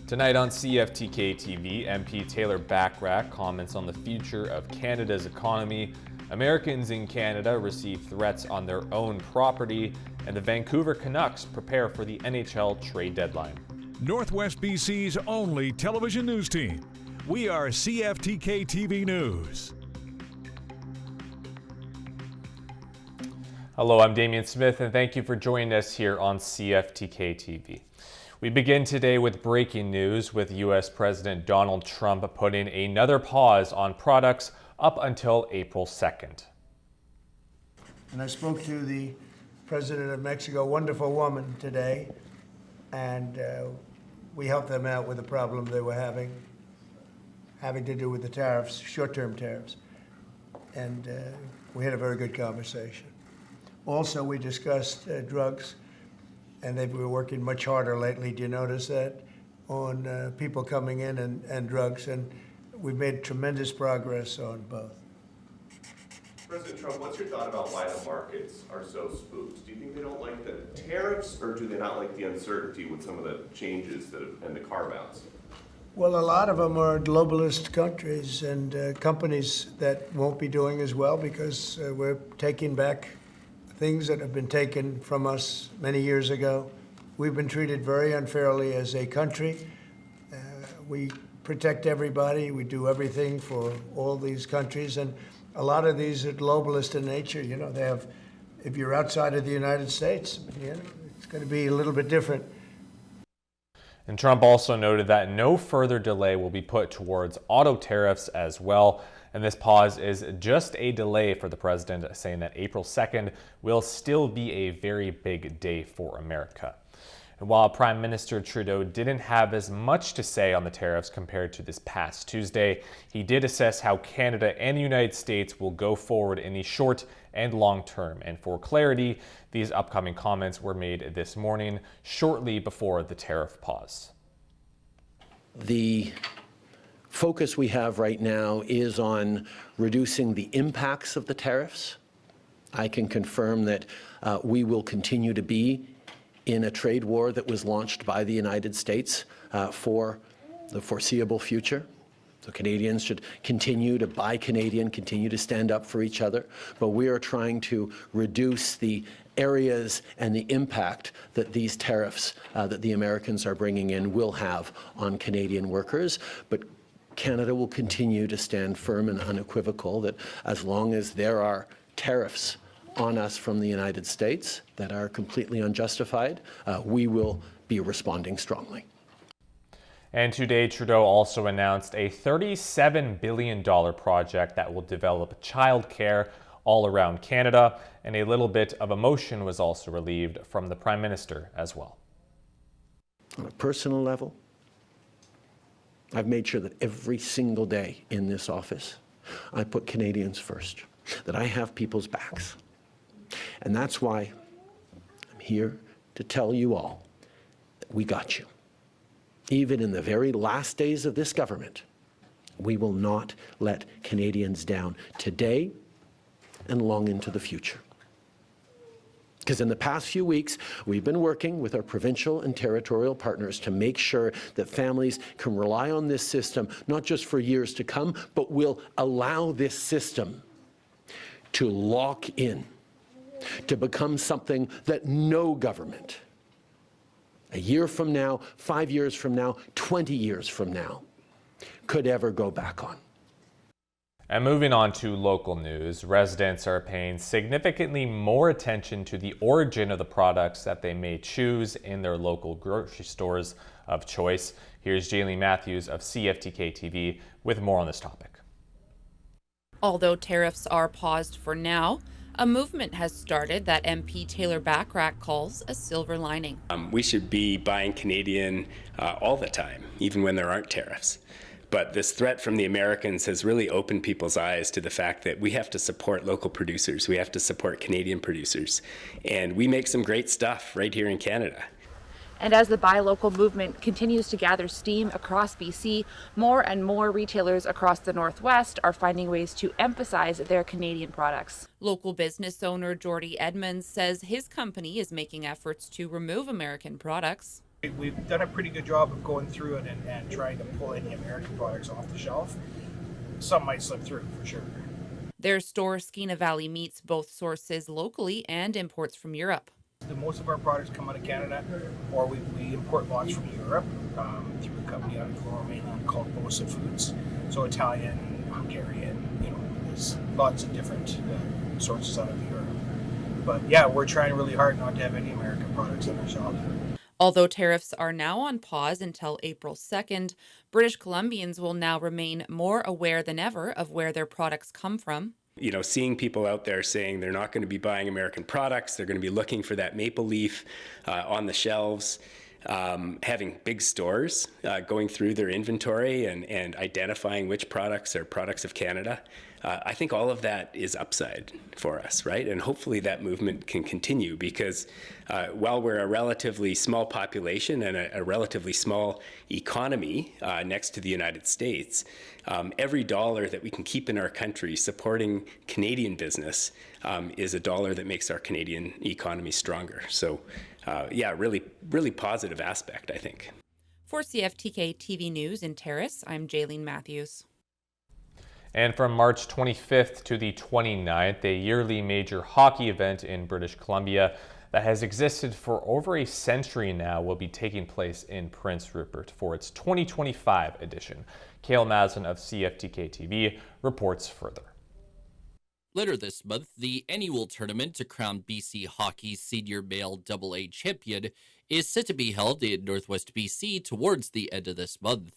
Tonight on CFTK-TV, MP Taylor Bachrach comments on the future of Canada's economy. Americans in Canada receive threats on their own property, and the Vancouver Canucks prepare for the NHL trade deadline. Northwest BC's only television news team. We are CFTK-TV News. Hello, I'm Damian Smith, and thank you for joining us here on CFTK-TV. We begin today with breaking news, with U.S. President Donald Trump putting another pause on products up until April 2nd. And I spoke to the President of Mexico, wonderful woman, today, and we helped them out with the problem they were having to do with the tariffs, short-term tariffs. And we had a very good conversation. Also, we discussed drugs, and they've been working much harder lately. Do you notice that? On people coming in and drugs, and we've made tremendous progress on both. President Trump, what's your thought about why the markets are so spooked? Do you think they don't like the tariffs, or do they not like the uncertainty with some of the changes and the carve-outs? Well, a lot of them are globalist countries and companies that won't be doing as well because we're taking back things that have been taken from us many years ago. We've been treated very unfairly as a country. We protect everybody. We do everything for all these countries. And a lot of these are globalist in nature. You know, they have, if you're outside of the United States, you know, it's going to be a little bit different. And Trump also noted that no further delay will be put towards auto tariffs as well. And this pause is just a delay for the president, saying that April 2nd will still be a very big day for America. And while Prime Minister Trudeau didn't have as much to say on the tariffs compared to this past Tuesday, he did assess how Canada and the United States will go forward in the short and long term. And for clarity, these upcoming comments were made this morning, shortly before the tariff pause. The focus we have right now is on reducing the impacts of the tariffs. I can confirm that we will continue to be in a trade war that was launched by the United States for the foreseeable future. So Canadians should continue to buy Canadian, continue to stand up for each other, but we are trying to reduce the areas and the impact that these tariffs that the Americans are bringing in will have on Canadian workers. But Canada will continue to stand firm and unequivocal that as long as there are tariffs on us from the United States that are completely unjustified, we will be responding strongly. And today, Trudeau also announced a $37 billion project that will develop childcare all around Canada, and a little bit of emotion was also relieved from the Prime Minister as well. On a personal level, I've made sure that every single day in this office, I put Canadians first, that I have people's backs. And that's why I'm here to tell you all that we got you. Even in the very last days of this government, we will not let Canadians down today and long into the future. Because in the past few weeks, we've been working with our provincial and territorial partners to make sure that families can rely on this system, not just for years to come, but will allow this system to lock in, to become something that no government, a year from now, 5 years from now, 20 years from now, could ever go back on. And moving on to local news, residents are paying significantly more attention to the origin of the products that they may choose in their local grocery stores of choice. Here's Jayleen Matthews of CFTK-TV with more on this topic. Although tariffs are paused for now, a movement has started that MP Taylor Bachrach calls a silver lining. We should be buying Canadian all the time, even when there aren't tariffs. But this threat from the Americans has really opened people's eyes to the fact that we have to support local producers. We have to support Canadian producers. And we make some great stuff right here in Canada. And as the buy local movement continues to gather steam across BC, more and more retailers across the Northwest are finding ways to emphasize their Canadian products. Local business owner Jordy Edmonds says his company is making efforts to remove American products. We've done a pretty good job of going through it and trying to pull any American products off the shelf. Some might slip through for sure. Their store, Skeena Valley, meets both sources locally and imports from Europe. Most of our products come out of Canada, or we import lots from Europe through a company out of the Lower Mainland called Bosa Foods. So Italian, Hungarian, there's lots of different sources out of Europe. But yeah, we're trying really hard not to have any American products on our shelf. Although tariffs are now on pause until April 2nd, British Columbians will now remain more aware than ever of where their products come from. You know, seeing people out there saying they're not going to be buying American products, they're going to be looking for that maple leaf on the shelves, having big stores going through their inventory and identifying which products are products of Canada. I think all of that is upside for us, right? And hopefully that movement can continue because while we're a relatively small population and a relatively small economy next to the United States, every dollar that we can keep in our country supporting Canadian business is a dollar that makes our Canadian economy stronger. So yeah, really positive aspect, I think. For CFTK-TV News in Terrace, I'm Jaylene Matthews. And from March 25th to the 29th, a yearly major hockey event in British Columbia that has existed for over a century now will be taking place in Prince Rupert for its 2025 edition. Cale Maslin of CFTK-TV reports further. Later this month, the annual tournament to crown BC Hockey's senior male AA champion is set to be held in Northwest BC towards the end of this month.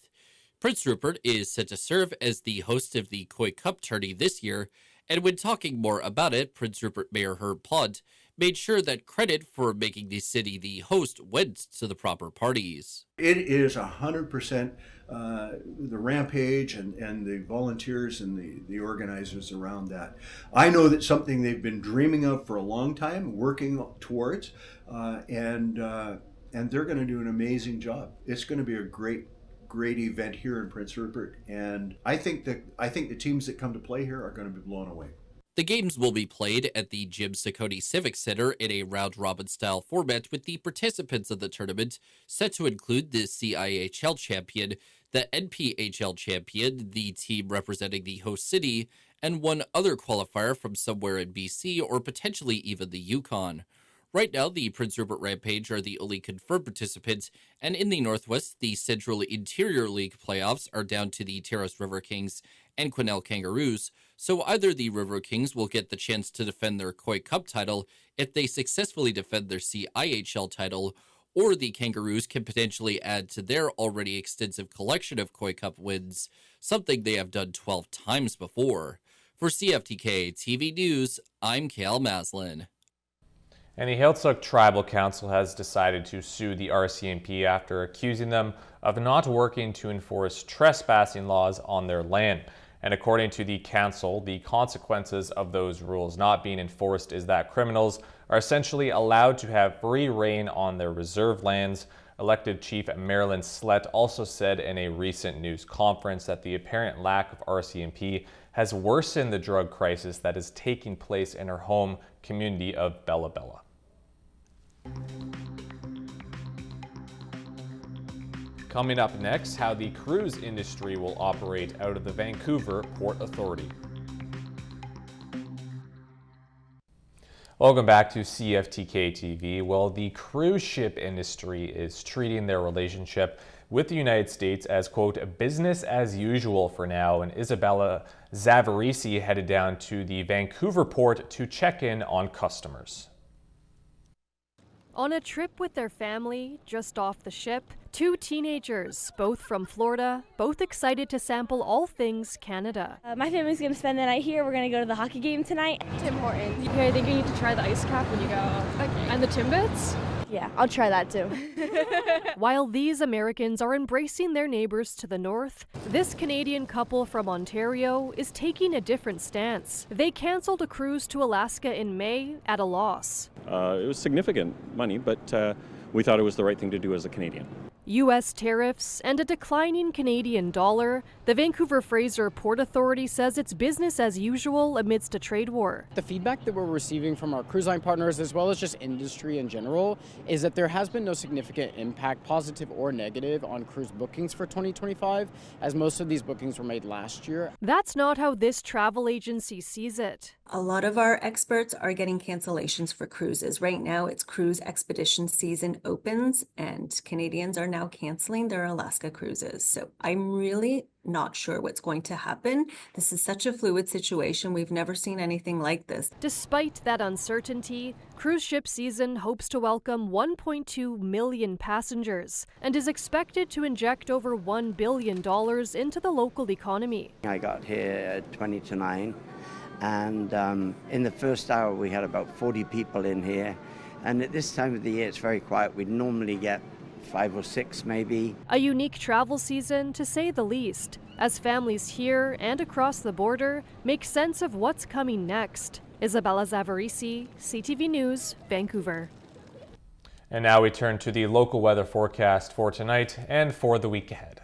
Prince Rupert is set to serve as the host of the Koi Cup tourney this year, and when talking more about it, Prince Rupert Mayor Herb Pont made sure that credit for making the city the host went to the proper parties. It is 100% the Rampage and the volunteers and the organizers around that. I know that's something they've been dreaming of for a long time, working towards, and they're going to do an amazing job. It's going to be a great event here in Prince Rupert, and I think the teams that come to play here are going to be blown away. The games will be played at the Jim Sakoti Civic Center in a round-robin style format, with the participants of the tournament set to include the CIHL champion, the NPHL champion, the team representing the host city, and one other qualifier from somewhere in BC or potentially even the Yukon. Right now, the Prince Rupert Rampage are the only confirmed participants, and in the Northwest, the Central Interior League playoffs are down to the Terrace River Kings and Quesnel Kangaroos, so either the River Kings will get the chance to defend their Koi Cup title if they successfully defend their CIHL title, or the Kangaroos can potentially add to their already extensive collection of Koi Cup wins, something they have done 12 times before. For CFTK-TV News, I'm Cale Maslin. And the Heiltsuk Tribal Council has decided to sue the RCMP after accusing them of not working to enforce trespassing laws on their land. And according to the council, the consequences of those rules not being enforced is that criminals are essentially allowed to have free reign on their reserve lands. Elected Chief Marilyn Slett also said in a recent news conference that the apparent lack of RCMP has worsened the drug crisis that is taking place in her home community of Bella Bella. Coming up next, how the cruise industry will operate out of the Vancouver Port Authority. Welcome back to CFTK-TV. Well, the cruise ship industry is treating their relationship with the United States as, quote, business as usual for now, and Isabella Zavarisi headed down to the Vancouver port to check in on customers. On a trip with their family, just off the ship, two teenagers, both from Florida, both excited to sample all things Canada. My family's going to spend the night here. We're going to go to the hockey game tonight. Tim Hortons. Okay, I think you need to try the ice cap when you go. Okay. And the Timbits? Yeah, I'll try that too. While these Americans are embracing their neighbors to the north, this Canadian couple from Ontario is taking a different stance. They canceled a cruise to Alaska in May at a loss. It was significant money, but we thought it was the right thing to do as a Canadian. U.S. tariffs, and a declining Canadian dollar, the Vancouver-Fraser Port Authority says it's business as usual amidst a trade war. The feedback that we're receiving from our cruise line partners, as well as just industry in general, is that there has been no significant impact, positive or negative, on cruise bookings for 2025, as most of these bookings were made last year. That's not how this travel agency sees it. A lot of our experts are getting cancellations for cruises. Right now, it's cruise expedition season opens, and Canadians are now canceling their Alaska cruises. So I'm really not sure what's going to happen. This is such a fluid situation. We've never seen anything like this. Despite that uncertainty, cruise ship season hopes to welcome 1.2 million passengers and is expected to inject over $1 billion into the local economy. I got here at 20 to 9. And in the first hour, we had about 40 people in here. And at this time of the year, it's very quiet. We'd normally get 5 or 6, maybe. A unique travel season, to say the least, as families here and across the border make sense of what's coming next. Isabella Zavarisi, CTV News, Vancouver. And now we turn to the local weather forecast for tonight and for the week ahead.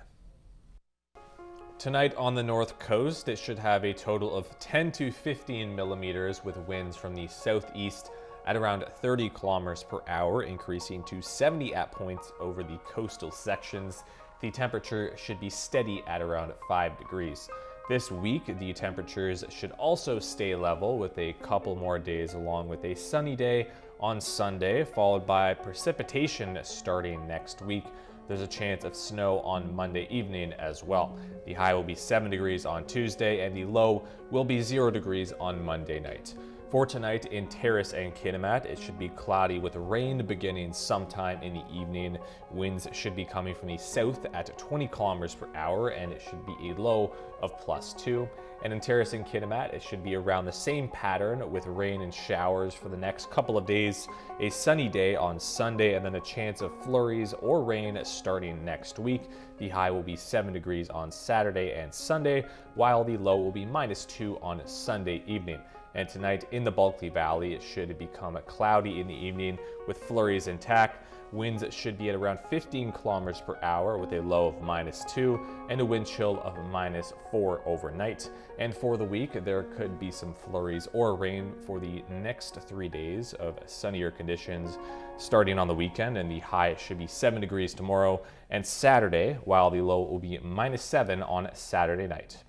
Tonight on the north coast, it should have a total of 10 to 15 millimeters with winds from the southeast at around 30 kilometers per hour, increasing to 70 at points over the coastal sections. The temperature should be steady at around 5 degrees. This week, the temperatures should also stay level with a couple more days along with a sunny day on Sunday, followed by precipitation starting next week. There's a chance of snow on Monday evening as well. The high will be 7 degrees on Tuesday and the low will be 0 degrees on Monday night. For tonight in Terrace and Kitimat, it should be cloudy with rain beginning sometime in the evening. Winds should be coming from the south at 20 kilometers per hour and it should be a low of +2. And in Terrace and Kitimat, it should be around the same pattern with rain and showers for the next couple of days. A sunny day on Sunday and then a chance of flurries or rain starting next week. The high will be 7 degrees on Saturday and Sunday, while the low will be -2 on Sunday evening. And tonight in the Bulkley Valley, it should become cloudy in the evening with flurries intact. Winds should be at around 15 kilometers per hour with a low of -2 and a wind chill of -4 overnight. And for the week, there could be some flurries or rain for the next 3 days of sunnier conditions starting on the weekend, and the high should be 7 degrees tomorrow and Saturday, while the low will be -7 on Saturday night.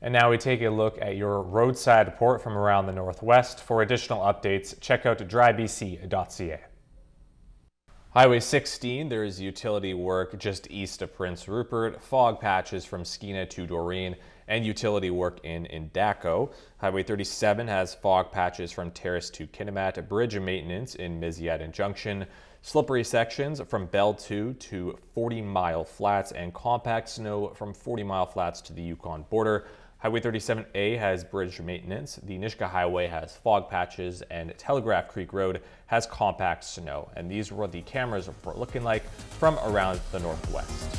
And now we take a look at your roadside report from around the Northwest. For additional updates, check out drybc.ca. Highway 16, there is utility work just east of Prince Rupert, fog patches from Skeena to Doreen, and utility work in Daco. Highway 37 has fog patches from Terrace to Kitimat, bridge maintenance in Miziet and Junction, slippery sections from Bell 2 to 40 Mile Flats, and compact snow from 40 Mile Flats to the Yukon border. Highway 37A has bridge maintenance, the Nishka Highway has fog patches, and Telegraph Creek Road has compact snow. And these are what the cameras are looking like from around the Northwest.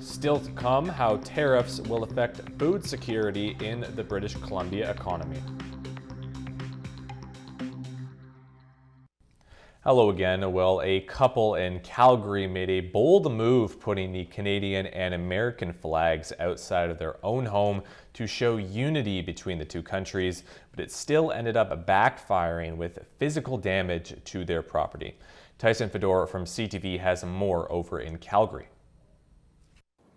Still to come, how tariffs will affect food security in the British Columbia economy. Hello again. Well, a couple in Calgary made a bold move putting the Canadian and American flags outside of their own home to show unity between the two countries, but it still ended up backfiring with physical damage to their property. Tyson Fedor from CTV has more over in Calgary.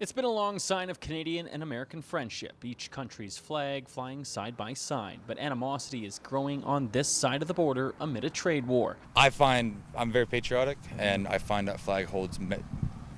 It's been a long sign of Canadian and American friendship, each country's flag flying side by side. But animosity is growing on this side of the border amid a trade war. I find I'm very patriotic, and I find that flag holds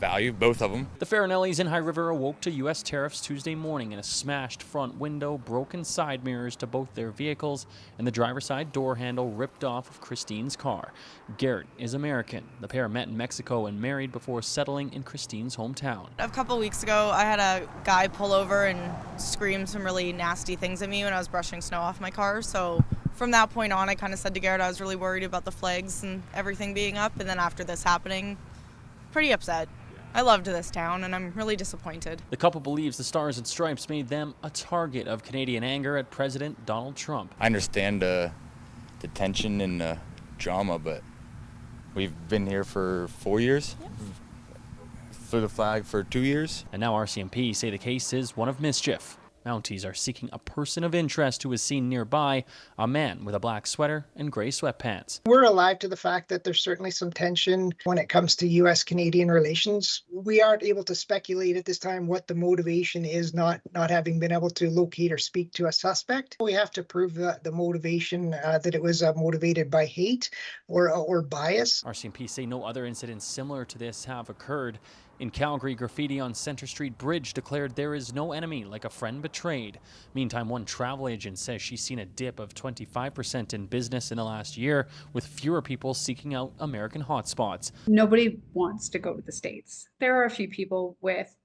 value, both of them. The Farinellis in High River awoke to U.S. tariffs Tuesday morning in a smashed front window, broken side mirrors to both their vehicles, and the driver's side door handle ripped off of Christine's car. Garrett is American. The pair met in Mexico and married before settling in Christine's hometown. A couple weeks ago, I had a guy pull over and scream some really nasty things at me when I was brushing snow off my car. So from that point on, I kind of said to Garrett I was really worried about the flags and everything being up. And then after this happening, pretty upset. I loved this town, and I'm really disappointed. The couple believes the Stars and Stripes made them a target of Canadian anger at President Donald Trump. I understand the tension and the drama, but we've been here for 4 years. Yep. Flew the flag for 2 years. And now RCMP say the case is one of mischief. Mounties are seeking a person of interest who was seen nearby, a man with a black sweater and gray sweatpants. We're alive to the fact that there's certainly some tension when it comes to U.S.-Canadian relations. We aren't able to speculate at this time what the motivation is, not having been able to locate or speak to a suspect. We have to prove the motivation, that it was motivated by hate or bias. RCMP say no other incidents similar to this have occurred. In Calgary, graffiti on Centre Street Bridge declared there is no enemy like a friend betrayed. Meantime, one travel agent says she's seen a dip of 25% in business in the last year, with fewer people seeking out American hotspots. Nobody wants to go to the States. There are a few people with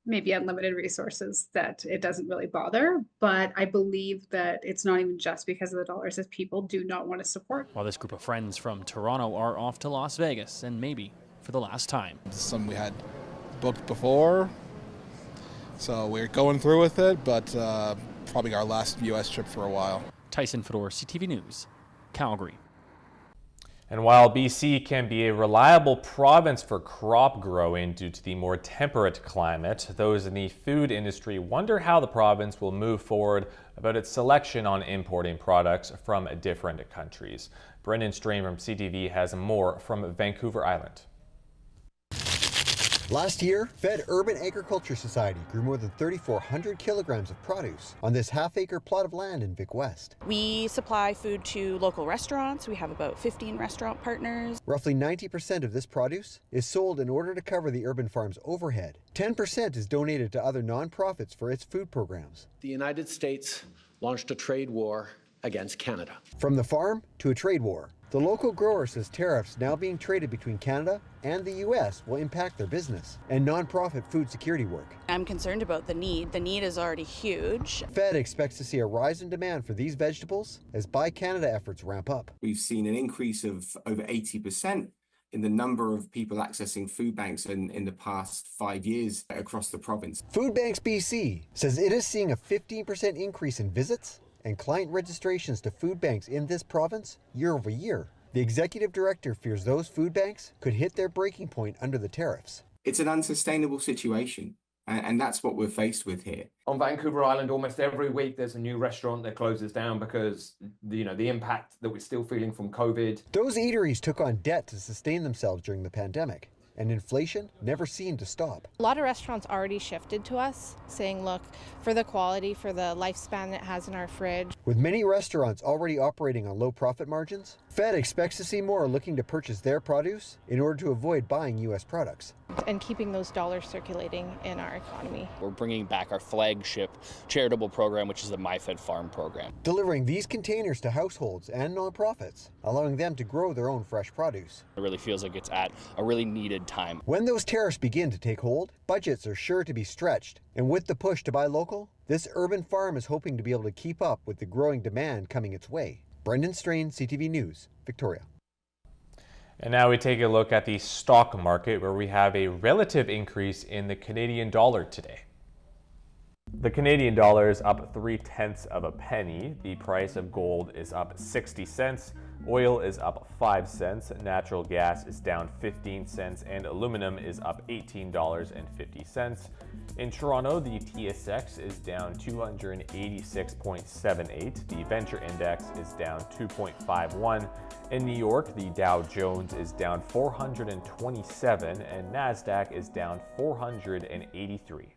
maybe unlimited resources that it doesn't really bother, but I believe that it's not even just because of the dollars, as people do not want to support. While this group of friends from Toronto are off to Las Vegas, and maybe for the last time. Some we had booked before, so we're going through with it, but probably our last U.S. trip for a while. Tyson Fedor, CTV News, Calgary. And while BC can be a reliable province for crop growing due to the more temperate climate, those in the food industry wonder how the province will move forward about its selection on importing products from different countries. Brendan Strain from CTV has more from Vancouver Island. Last year, Fed Urban Agriculture Society grew more than 3,400 kilograms of produce on this half-acre plot of land in Vic West. We supply food to local restaurants. We have about 15 restaurant partners. Roughly 90% of this produce is sold in order to cover the urban farm's overhead. 10% is donated to other nonprofits for its food programs. The United States launched a trade war against Canada. From the farm to a trade war. The local grower says tariffs now being traded between Canada and the U.S. will impact their business and nonprofit food security work. I'm concerned about the need. The need is already huge. Fed expects to see a rise in demand for these vegetables as Buy Canada efforts ramp up. We've seen an increase of over 80% in the number of people accessing food banks in the past 5 years across the province. Food Banks BC says it is seeing a 15% increase in visits and client registrations to food banks in this province year over year. The executive director fears those food banks could hit their breaking point under the tariffs. It's an unsustainable situation, and that's what we're faced with here. On Vancouver Island, almost every week there's a new restaurant that closes down because the impact that we're still feeling from COVID. Those eateries took on debt to sustain themselves during the pandemic, and inflation never seemed to stop. A lot of restaurants already shifted to us, saying, look, for the quality, for the lifespan it has in our fridge. With many restaurants already operating on low profit margins, Fed expects to see more looking to purchase their produce in order to avoid buying U.S. products. And keeping those dollars circulating in our economy. We're bringing back our flagship charitable program, which is the MyFed Farm program. Delivering these containers to households and nonprofits, allowing them to grow their own fresh produce. It really feels like it's at a really needed time. When those tariffs begin to take hold, budgets are sure to be stretched. And with the push to buy local, this urban farm is hoping to be able to keep up with the growing demand coming its way. Brendan Strain, CTV News, Victoria. And now we take a look at the stock market, where we have a relative increase in the Canadian dollar today. The Canadian dollar is up 0.3 of a penny. The price of gold is up 60 cents. Oil is up 5 cents. Natural gas is down 15 cents. And aluminum is up $18.50. In Toronto, the TSX is down 286.78. The Venture Index is down 2.51. In New York, the Dow Jones is down 427 and NASDAQ is down 483.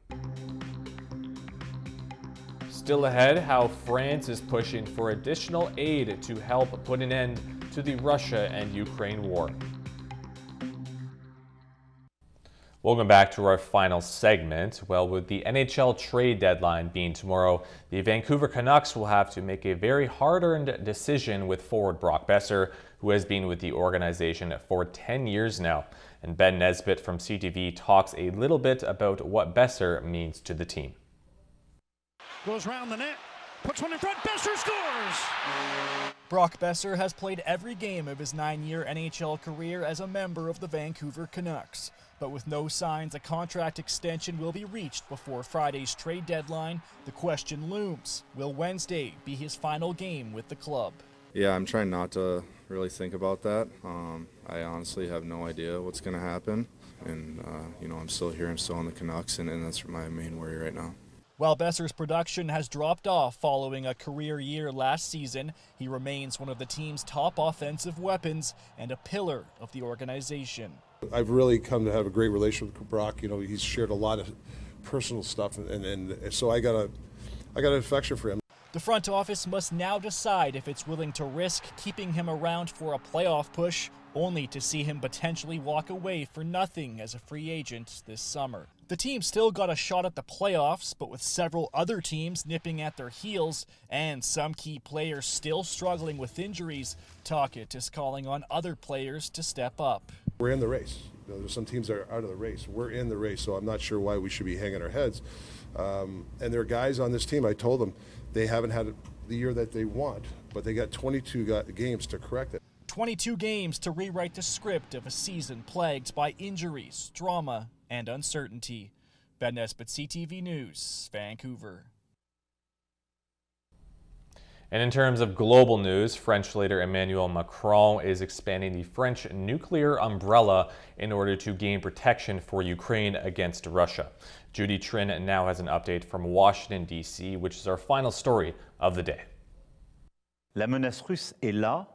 Still ahead, how France is pushing for additional aid to help put an end to the Russia and Ukraine war. Welcome back to our final segment. Well, with the NHL trade deadline being tomorrow, the Vancouver Canucks will have to make a very hard-earned decision with forward Brock Boeser, who has been with the organization for 10 years now. And Ben Nesbitt from CTV talks a little bit about what Boeser means to the team. Goes round the net, puts one in front, Boeser scores! Brock Boeser has played every game of his 9-year NHL career as a member of the Vancouver Canucks. But with no signs a contract extension will be reached before Friday's trade deadline, the question looms. Will Wednesday be his final game with the club? Yeah, I'm trying not to really think about that. I honestly have no idea what's going to happen. And, I'm still here, I'm still on the Canucks, and that's my main worry right now. While Boeser's production has dropped off following a career year last season, he remains one of the team's top offensive weapons and a pillar of the organization. I've really come to have a great relationship with Brock. He's shared a lot of personal stuff, and so I got an affection for him. The front office must now decide if it's willing to risk keeping him around for a playoff push, only to see him potentially walk away for nothing as a free agent this summer. The team still got a shot at the playoffs, but with several other teams nipping at their heels and some key players still struggling with injuries, Tocchet is calling on other players to step up. We're in the race. There's some teams that are out of the race. We're in the race, so I'm not sure why we should be hanging our heads. And there are guys on this team, I told them, they haven't had the year that they want, but they got 22 games to correct it. 22 games to rewrite the script of a season plagued by injuries, drama, and uncertainty. Ben Nesbitt, CTV News, Vancouver. And in terms of global news, French leader Emmanuel Macron is expanding the French nuclear umbrella in order to gain protection for Ukraine against Russia. Judy Trin now has an update from Washington, D.C., which is our final story of the day. La menace russe est là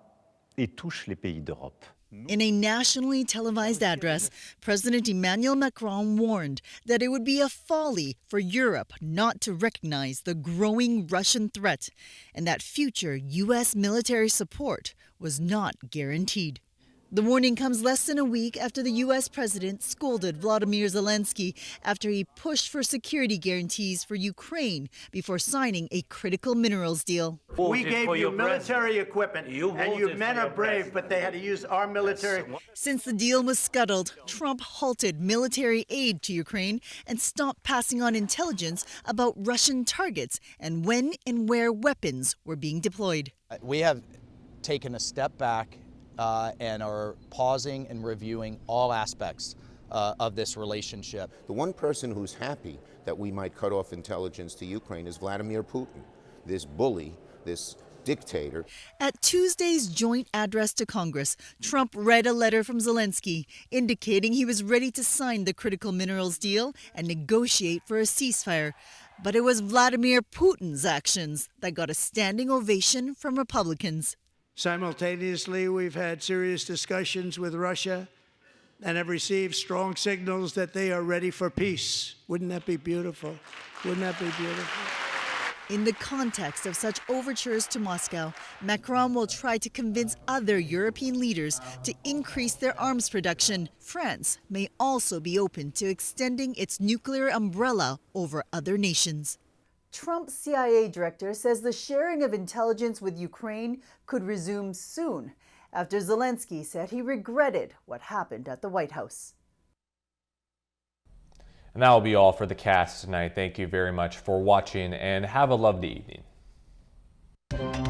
et touche les pays d'Europe. In a nationally televised address, President Emmanuel Macron warned that it would be a folly for Europe not to recognize the growing Russian threat and that future U.S. military support was not guaranteed. The warning comes less than a week after the U.S. president scolded Volodymyr Zelensky after he pushed for security guarantees for Ukraine before signing a critical minerals deal. We gave you military equipment, and you men are brave, but they had to use our military. Since the deal was scuttled, Trump halted military aid to Ukraine and stopped passing on intelligence about Russian targets and when and where weapons were being deployed. We have taken a step back and are pausing and reviewing all aspects of this relationship. The one person who's happy that we might cut off intelligence to Ukraine is Vladimir Putin, this bully, this dictator. At Tuesday's joint address to Congress, Trump read a letter from Zelensky indicating he was ready to sign the critical minerals deal and negotiate for a ceasefire. But it was Vladimir Putin's actions that got a standing ovation from Republicans. Simultaneously, we've had serious discussions with Russia and have received strong signals that they are ready for peace. Wouldn't that be beautiful? Wouldn't that be beautiful? In the context of such overtures to Moscow, Macron will try to convince other European leaders to increase their arms production. France may also be open to extending its nuclear umbrella over other nations. Trump's CIA director says the sharing of intelligence with Ukraine could resume soon, after Zelensky said he regretted what happened at the White House. And that will be all for the cast tonight. Thank you very much for watching and have a lovely evening.